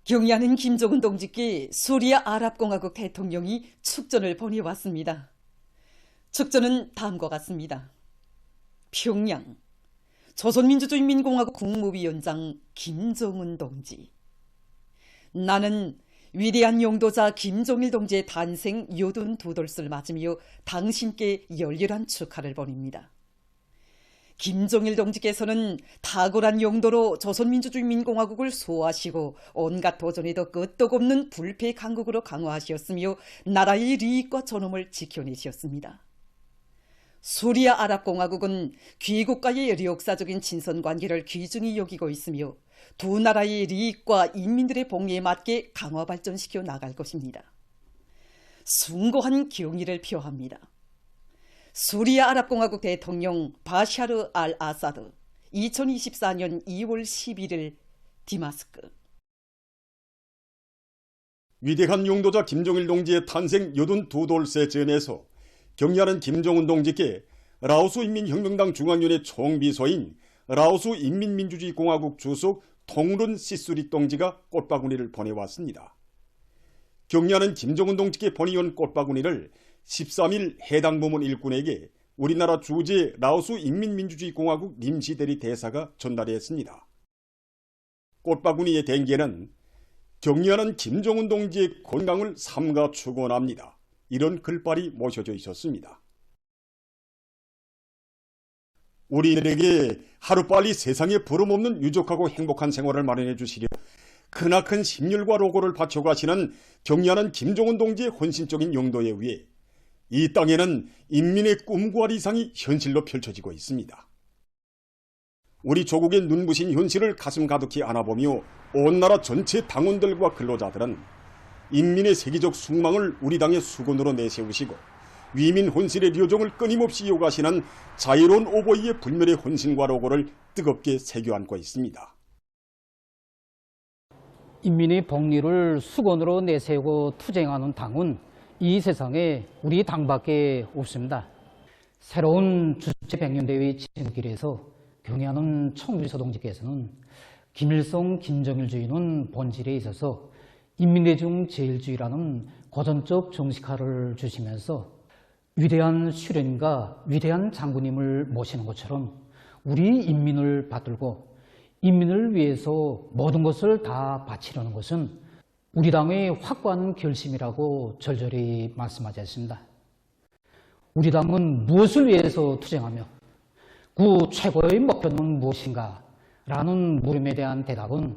경의하는 김정은 동지께 소리아 아랍공화국 대통령이 축전을 보내왔습니다. 축전은 다음과 같습니다. 평양 조선민주주의인민공화국 국무위원장 김정은 동지. 나는 위대한 용도자 김종일 동지의 탄생 요든 두 돌을 맞으며 당신께 열렬한 축하를 보냅니다. 김종일 동지께서는 탁월한 용도로 조선민주주의인민공화국을 소화하시고 온갖 도전에도 끄떡 없는 불패 강국으로 강화하셨으며 나라의利益과 존엄을 지켜내셨습니다. 소리아 아랍공화국은 귀국과의 역사적인 친선관계를 귀중히 여기고 있으며 두 나라의利益과 인민들의 복리에 맞게 강화 발전시켜 나갈 것입니다. 숭고한 경의를 표합니다. 소리아 아랍공화국 대통령 바샤르 알 아사드 2024년 2월 11일 디마스크. 위대한 용도자 김종일 동지의 탄생 82돌째 즈음에서 경의하는 김정은 동지께 라오스 인민혁명당 중앙위원회 총비서인 라오스 인민민주주의공화국 주석 통룬 시수리 동지가 꽃바구니를 보내왔습니다. 경의하는 김정은 동지께 보내온 꽃바구니를 13일 해당 부문 일꾼에게 우리나라 주재 라오스 인민민주주의공화국 임시대리 대사가 전달했습니다. 꽃바구니의 댕기에는 경의하는 김정은 동지의 건강을 삼가 축원합니다. 이런 글발이 모셔져 있었습니다. 우리들에게 하루빨리 세상에 부름없는 유족하고 행복한 생활을 마련해 주시려 크나큰 심혈과 로고를 바쳐가시는 경의하는 김정은 동지의 헌신적인 용도에 의해 이 땅에는 인민의 꿈과理想이 현실로 펼쳐지고 있습니다. 우리 조국의 눈부신 현실을 가슴 가득히 안아보며 온 나라 전체 당원들과 근로자들은 인민의 세계적 숙망을 우리 당의 수건으로 내세우시고 위민 혼신의 요정을 끊임없이 이어가시는 자유로운 오보이의 불멸의 헌신과 로고를 뜨겁게 새겨안고 있습니다. 인민의 복리를 수건으로 내세우고 투쟁하는 당은 이 세상에 우리 당밖에 없습니다. 새로운 주체 100년대의 지름길에서 경의하는 총비서 동지께서는 김일성, 김정일 주의는 본질에 있어서 인민대중 제일주의라는 고전적 정식화를 주시면서 위대한 수련과 위대한 장군님을 모시는 것처럼 우리 인민을 받들고 인민을 위해서 모든 것을 다 바치려는 것은 우리 당의 확고한 결심이라고 절절히 말씀하셨습니다. 우리 당은 무엇을 위해서 투쟁하며 그 최고의 목표는 무엇인가? 라는 물음에 대한 대답은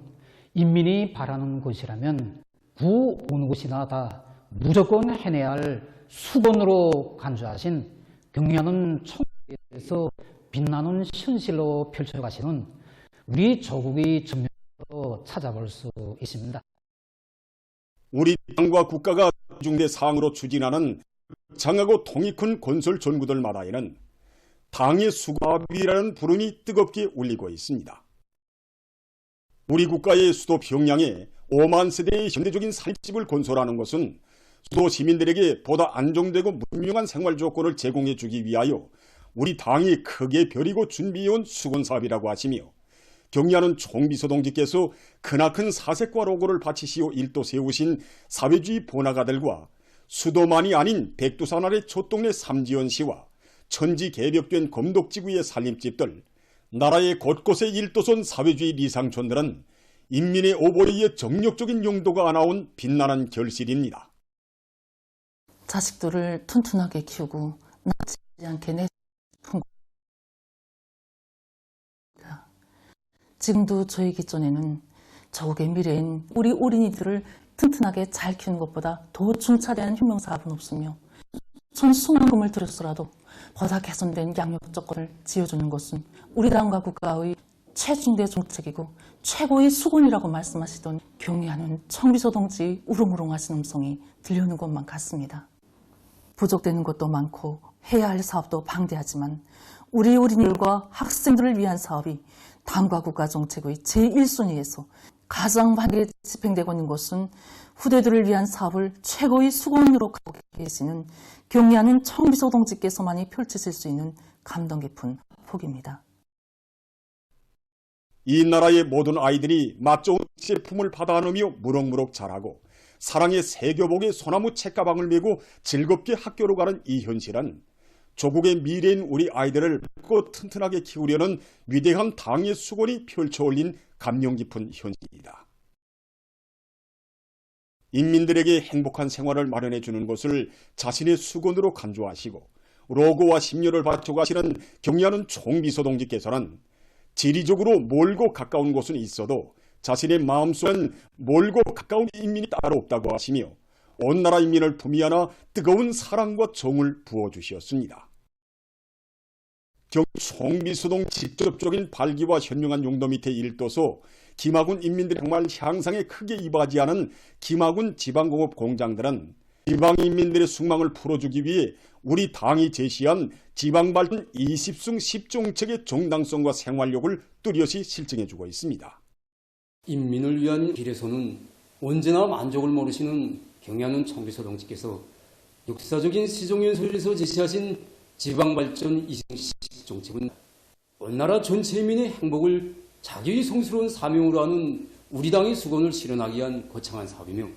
인민이 바라는 것이라면 그 어느 것이나 다 무조건 해내야 할 수건으로 간주하신 경의하는 총리에서 빛나는 현실로 펼쳐가시는 우리 조국의 전면으로 찾아볼 수 있습니다. 우리 당과 국가가 중대 사항으로 추진하는 장하고 통이 큰 건설 전구들마다에는 당의 수갑이라는 부름이 뜨겁게 울리고 있습니다. 우리 국가의 수도 평양에 5만 세대의 현대적인 살집을 건설하는 것은 수도 시민들에게 보다 안정되고 문명한 생활 조건을 제공해 주기 위하여 우리 당이 크게 벼리고 준비해온 수건사업이라고 하시며 경의하는 총비서 동지께서 크나큰 사색과 로고를 바치시어 일도 세우신 사회주의 번화가들과 수도만이 아닌 백두산 아래 촛동네 삼지연시와 천지 개벽된 검독지구의 살림집들, 나라의 곳곳에 일도선 사회주의 리상촌들은 인민의 오보리의 정력적인 용도가 안아온 빛나는 결실입니다. 자식들을 튼튼하게 키우고 낳지 않게 내 싶은 겁니다. 지금도 저희 기존에는 조국의 미래인 우리 어린이들을 튼튼하게 잘 키우는 것보다 더 중차대한 혁명사업은 없으며 수많은 금을 들였더라도 보다 개선된 양육 조건을 지어주는 것은 우리 당과 국가의 최중대 정책이고 최고의 수건이라고 말씀하시던 경의하는 총비서 동지의 우렁우렁하신 음성이 들려오는 것만 같습니다. 부족되는 것도 많고 해야 할 사업도 방대하지만 우리 어린이들과 학생들을 위한 사업이 당과 국가 정책의 제1순위에서 가장 많이 집행되고 있는 것은 후대들을 위한 사업을 최고의 수건으로 갖고 계시는 경의하는 총비서 동지께서만이 펼치실 수 있는 감동 깊은 폭입니다. 이 나라의 모든 아이들이 맛 좋은 제품을 받아 안으며 무럭무럭 자라고 사랑의 세교복에 소나무 책가방을 메고 즐겁게 학교로 가는 이 현실은 조국의 미래인 우리 아이들을 맑고 튼튼하게 키우려는 위대한 당의 수건이 펼쳐올린 감명 깊은 현실이다. 인민들에게 행복한 생활을 마련해 주는 것을 자신의 수건으로 간주하시고 로고와 심려를 바쳐가시는 경리하는 총비서동지께서는 지리적으로 멀고 가까운 곳은 있어도 자신의 마음속엔 멀고 가까운 인민이 따로 없다고 하시며 온 나라 인민을 품위 안아 뜨거운 사랑과 정을 부어주셨습니다. 경기 총비서동 직접적인 발기와 현명한 용도 밑에 일떠서 김학군 인민들이 정말 향상에 크게 이바지하는 김학군 지방공업 공장들은 지방인민들의 숙망을 풀어주기 위해 우리 당이 제시한 지방발전 20승 10정책의 정당성과 생활력을 뚜렷이 실증해주고 있습니다. 인민을 위한 길에서는 언제나 만족을 모르시는 경의하는 총비서동지께서 역사적인 시종연설에서 제시하신 지방발전 20승 10정책은 온 나라 전체 인민의 행복을 자기의 성스러운 사명으로 하는 우리 당의 수건을 실현하기 위한 거창한 사업이며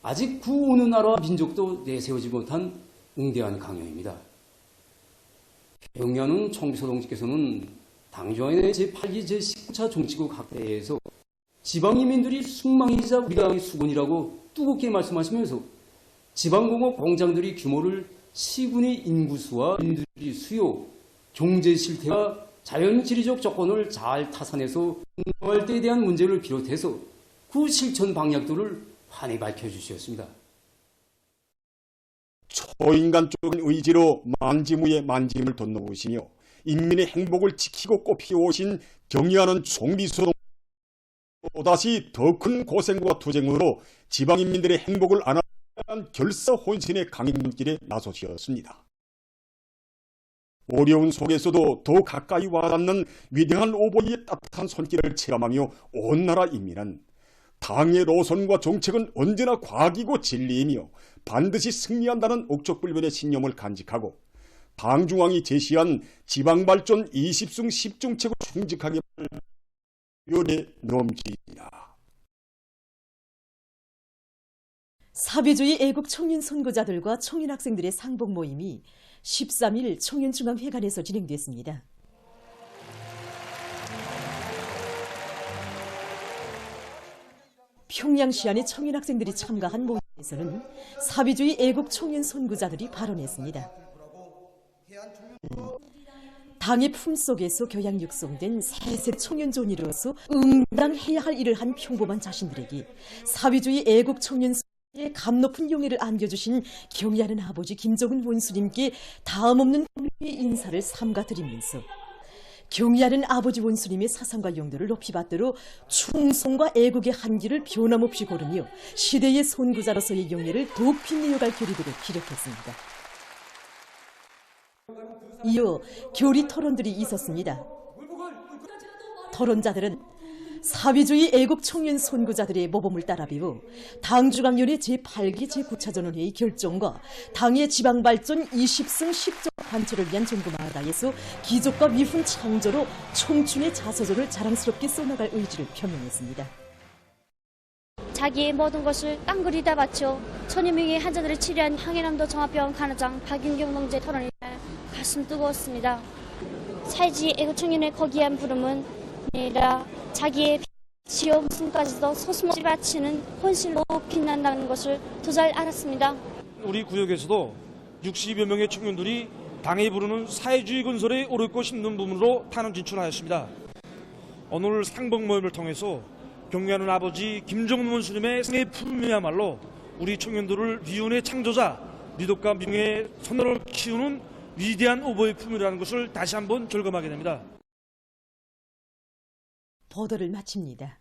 아직 구 어느 나라와 민족도 내세우지 못한 응대한 강령입니다. 경의하는 총비서동지께서는 당조안의 제8기 제19차 정치국 학대에서 지방인민들이 숙망이자 우리 당의 수건이라고 뜨겁게 말씀하시면서 지방공업 공장들이 규모를 시군의 인구수와 인들의 수요, 경제 실태와 자연지리적 조건을 잘 타산해서 운영할 때에 대한 문제를 비롯해서 그 실천 방향들을 환히 밝혀주셨습니다. 초인간적인 의지로 만지무에 만짐을 덧놓으시며 인민의 행복을 지키고 꽃피워오신 경의하는 총비서동 또다시 더 큰 고생과 투쟁으로 지방인민들의 행복을 안하기 위한 결사혼신의 강행길에 나서셨습니다. 어려운 속에서도 더 가까이 와닿는 위대한 오보이의 따뜻한 손길을 체감하며 온 나라 인민은 당의 노선과 정책은 언제나 과학이고 진리이며 반드시 승리한다는 억척불변의 신념을 간직하고 당중앙이 제시한 지방발전 20승 10정책을 충직하게 연에 넘칩니다. 사회주의 애국 청년 선구자들과 청년 학생들의 상봉 모임이 13일 청년중앙회관에서 진행됐습니다. 평양시안의 청년 학생들이 참가한 모임에서는 사회주의 애국 청년 선구자들이 발언했습니다. 당의 품속에서 교양 육성된 새색 청년존이로서 응당해야 할 일을 한 평범한 자신들에게 사회주의 애국 청년 의 감 높은 용예를 안겨주신 경의하는 아버지 김정은 원수님께 다음없는 인사를 삼가드리면서 경의하는 아버지 원수님의 사상과 용도를 높이 받들어 충성과 애국의 한기를 변함없이 고르며 시대의 선구자로서의 용예를 더욱 빛내어갈 결의들을 기록했습니다. 이어 교리 토론들이 있었습니다. 토론자들은 사회주의 애국 청년 선구자들의 모범을 따라 배워 당중앙위원회 제8기 제9차전원회의 결정과 당의 지방발전 20승 10조 관철을 위한 전구마다에서 기적과 미훈 창조로 청춘의 자서전을 자랑스럽게 써나갈 의지를 표명했습니다. 자기의 모든 것을 깡그리다 바쳐 천여 명의 환자들을 치료한 항해남도 종합병원 간호장 박윤경 동지의 토론이 가슴 뜨거웠습니다. 사회주의 애국 청년의 거기한 부름은 아니라 자기의 지옥 목숨까지도 소심없이 바치는 혼신으로 빛난다는 것을 더 잘 알았습니다. 우리 구역에서도 60여 명의 청년들이 당이 부르는 사회주의 건설에 옳고 싶는 부문으로 탄원 진출하였습니다. 오늘 상봉 모임을 통해서 경의하는 아버지 김정은 원수님의 생애 품이야말로 우리 청년들을 위원회 창조자, 미덕과 명예의 선호를 키우는 위대한 오보의 품이라는 것을 다시 한번 절감하게 됩니다. 보도를 마칩니다.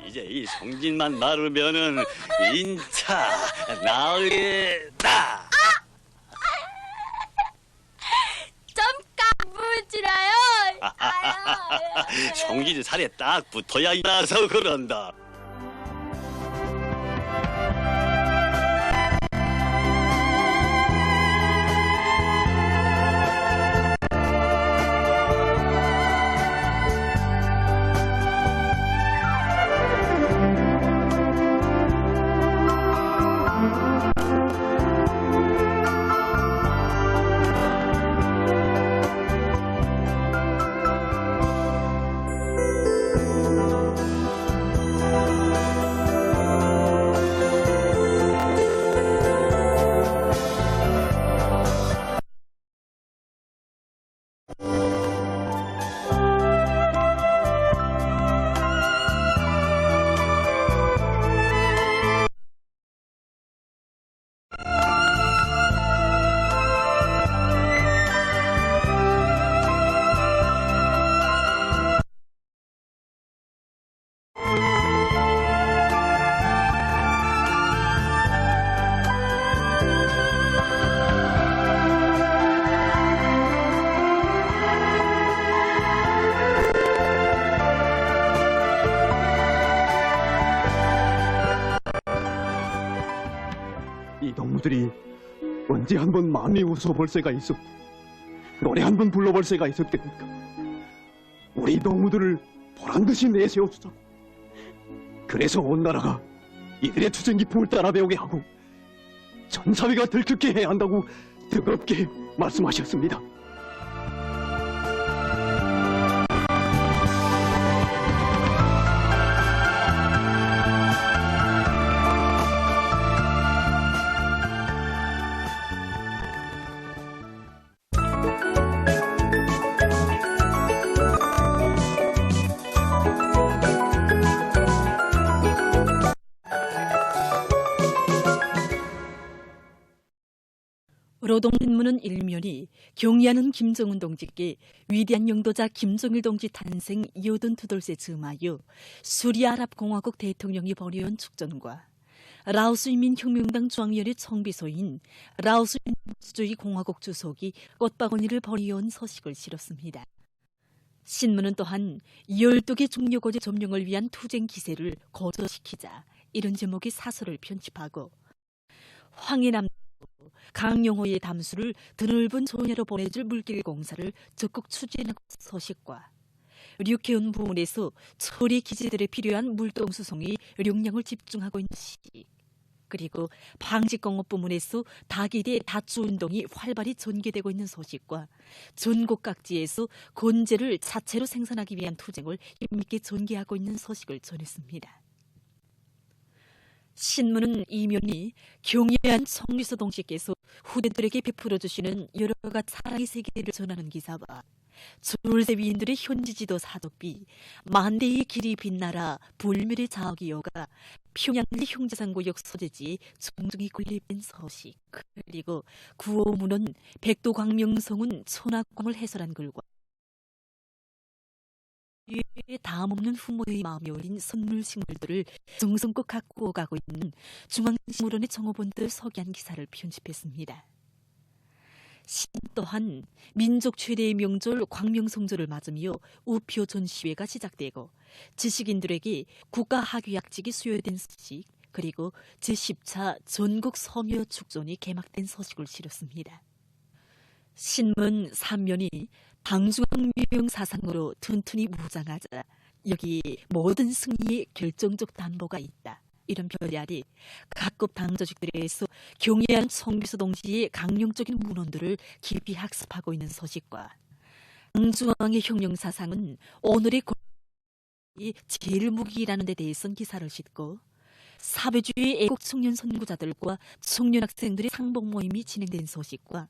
이제 이 성지 사진만 마르면은 인차 나으겠다. 좀 까불지라요. 성질 살에 딱 붙어야 나서 그런다. 이 동무들이 언제 한번 많이 웃어볼 새가 있었고 노래 한번 불러볼 새가 있었겠습니까? 우리 동무들을 보란듯이 내세워주자고. 그래서 온 나라가 이들의 투쟁 기풍을 따라 배우게 하고 전 사회가 들끓게 해야 한다고 뜨겁게 말씀하셨습니다. 노동신문은 일면이 경의하는 김정은 동지께 위대한 영도자 김정일 동지 탄생 82돌세 즈음하여 수리아랍공화국 대통령이 벌여온 축전과 라오스 인민혁명당 중앙위원회 총비서인 라오스 민주주의 공화국 주석이 꽃바구니를 벌여온 서식을 실었습니다. 신문은 또한 12개 중요고지 점령을 위한 투쟁 기세를 거저시키자 이런 제목의 사설을 편집하고 황해남 강영호의 담수를 드넓은 조야로 보내줄 물길 공사를 적극 추진하고 서식과 류케운 부문에서 처리 기지들에 필요한 물동 수송이 용량을 집중하고 있는 시기, 그리고 방직공업 부문에서 다기대 다주운동이 활발히 전개되고 있는 소식과 전국 각지에서 곤제를 자체로 생산하기 위한 투쟁을 힘있게 전개하고 있는 소식을 전했습니다. 신문은 이면이 경의한 성리서 동지께서 후대들에게 베풀어 주시는 여러 가지 사랑의 세계를 전하는 기사와 줄세 위인들의 현지지도 사독비, 만대의 길이 빛나라 불멸의 자학이 여가 평양리 형제상구역 소재지 종종이 군립된 서식, 그리고 구호문은 백도광명성은 천하공을 해설한 글과 다음 없는 후모의 마음이 어린 선물식물들을 정성껏 갖고 오가고 있는 중앙신문원의 정호본들 서기한 기사를 편집했습니다. 신 또한 민족 최대의 명절 광명성조를 맞으며 우표 전시회가 시작되고 지식인들에게 국가학위학직이 수여된 소식, 그리고 제10차 전국 섬유 축전이 개막된 소식을 실었습니다. 신문 3면이 당중앙명 사상으로 튼튼히 무장하자 여기 모든 승리의 결정적 담보가 있다, 이런 별이 아래 각급 당 조직들에서 경의한 성비서 동지의 강령적인 문헌들을 깊이 학습하고 있는 소식과 당중앙의 혁명 사상은 오늘의 제일 무기라는 데 대해서는 기사를 싣고 사회주의 애국 청년 선구자들과 청년 학생들의 상봉 모임이 진행된 소식과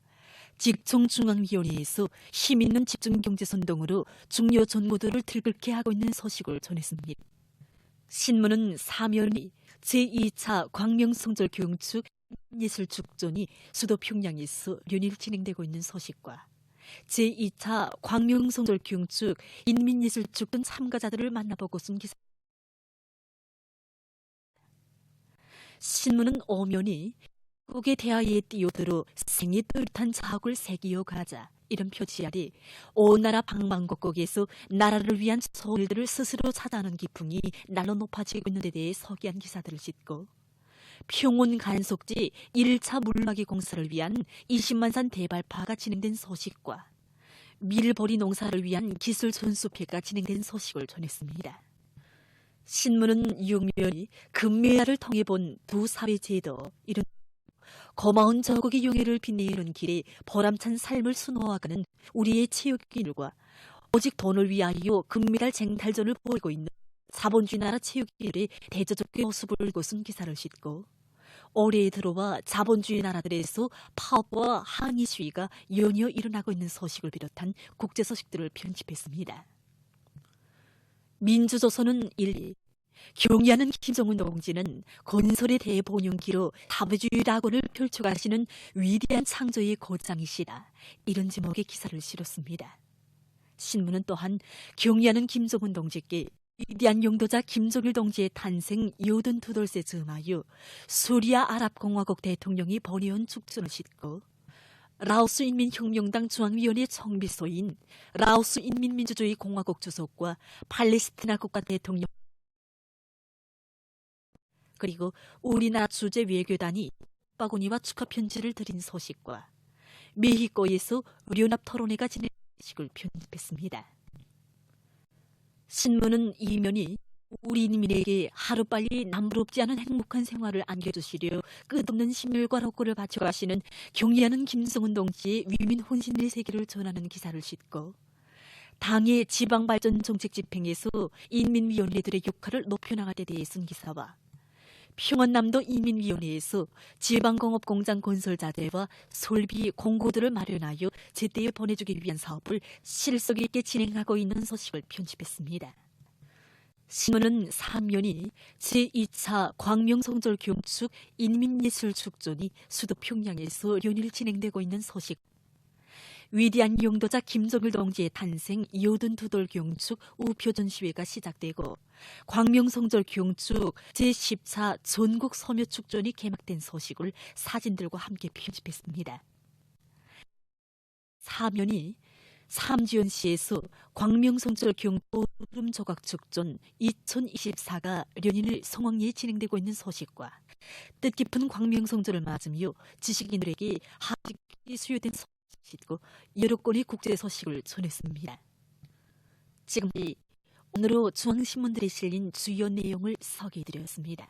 직통중앙위원회에서 힘있는 집중경제선동으로 중요 전무들을 들끓게 하고 있는 소식을 전했습니다. 신문은 사면이 제2차 광명성절 교육축 예술축전이 수도 평양에서 연일 진행되고 있는 소식과 제2차 광명성절 교육축 인민예술축전 참가자들을 만나보고 쓴 기사 신문은 엄연히 국의 대하에 뛰어들어 생이 뚜렷한 자학을 새기어 가자 이런 표지 아래 온 나라 방방곡곡에서 나라를 위한 소일들을 스스로 찾아하는 기풍이 날로 높아지고 있는 데 대해 서기한 기사들을 싣고 평온 간속지 1차 물막이 공사를 위한 20만산 대발파가 진행된 소식과 밀보리 농사를 위한 기술 전수회가 진행된 소식을 전했습니다. 신문은 유명히 금메달을 통해 본 두 사회 제도 이런 고마운 저국의 용해를 빛내는 길에 보람찬 삶을 수놓아가는 우리의 체육인들과 오직 돈을 위하여 금메달 쟁탈전을 벌이고 있는 자본주의 나라 체육인들의 대조적인 모습을 거순 기사를 싣고 올해 들어와 자본주의 나라들에서 파업과 항의 시위가 연이어 일어나고 있는 소식을 비롯한 국제 소식들을 편집했습니다. 민주조선은 1. 경의하는 김정은 동지는 건설에 대해 본용기로 사회주의 낙원을 펼쳐가시는 위대한 창조의 고장이시다. 이런 제목의 기사를 실었습니다. 신문은 또한 경의하는 김정은 동지께 위대한 용도자 김정일 동지의 탄생 82돌세 즈음하여 수리아 아랍공화국 대통령이 보내온 축전을 싣고 라오스 인민혁명당 중앙위원회 총비서인 라오스 인민민주주의 공화국 주석과 팔레스티나 국가 대통령 그리고 우리나라 주재 외교단이 바구니와 축하 편지를 드린 소식과 메히코에서 연합 토론회가 진행 소식을 편집했습니다. 신문은 이면이 우리 인민에게 하루빨리 남부럽지 않은 행복한 생활을 안겨주시려 끝없는 심혈과勞苦를 바쳐가시는 경의하는 김정은 동지의 위민 혼신의 세계를 전하는 기사를 싣고 당의 지방발전 정책 집행에서 인민위원회들의 역할을 높여나갈 데 대해 쓴 기사와 평안남도 인민위원회에서 지방공업공장 건설 자재와 설비 공고들을 마련하여 제때에 보내주기 위한 사업을 실속 있게 진행하고 있는 소식을 편집했습니다. 신문은 3년이 제2차 광명성절 경축 인민예술축전이 수도 평양에서 연일 진행되고 있는 소식 위대한 용도자 김정일 동지의 탄생 82돌 경축 우표전시회가 시작되고 광명성절 경축 제14 전국 소묘축전이 개막된 소식을 사진들과 함께 편집했습니다. 사면이 삼지연시에서 광명성절 경축 조각축전 2024가 연일 성황리에 진행되고 있는 소식과 뜻깊은 광명성절을 맞으며 지식인들에게 하직이 수여된 소식 싣고 여러 건의 국제 소식을 전했습니다. 지금까지 오늘로 중앙신문들에 실린 주요 내용을 소개해드렸습니다.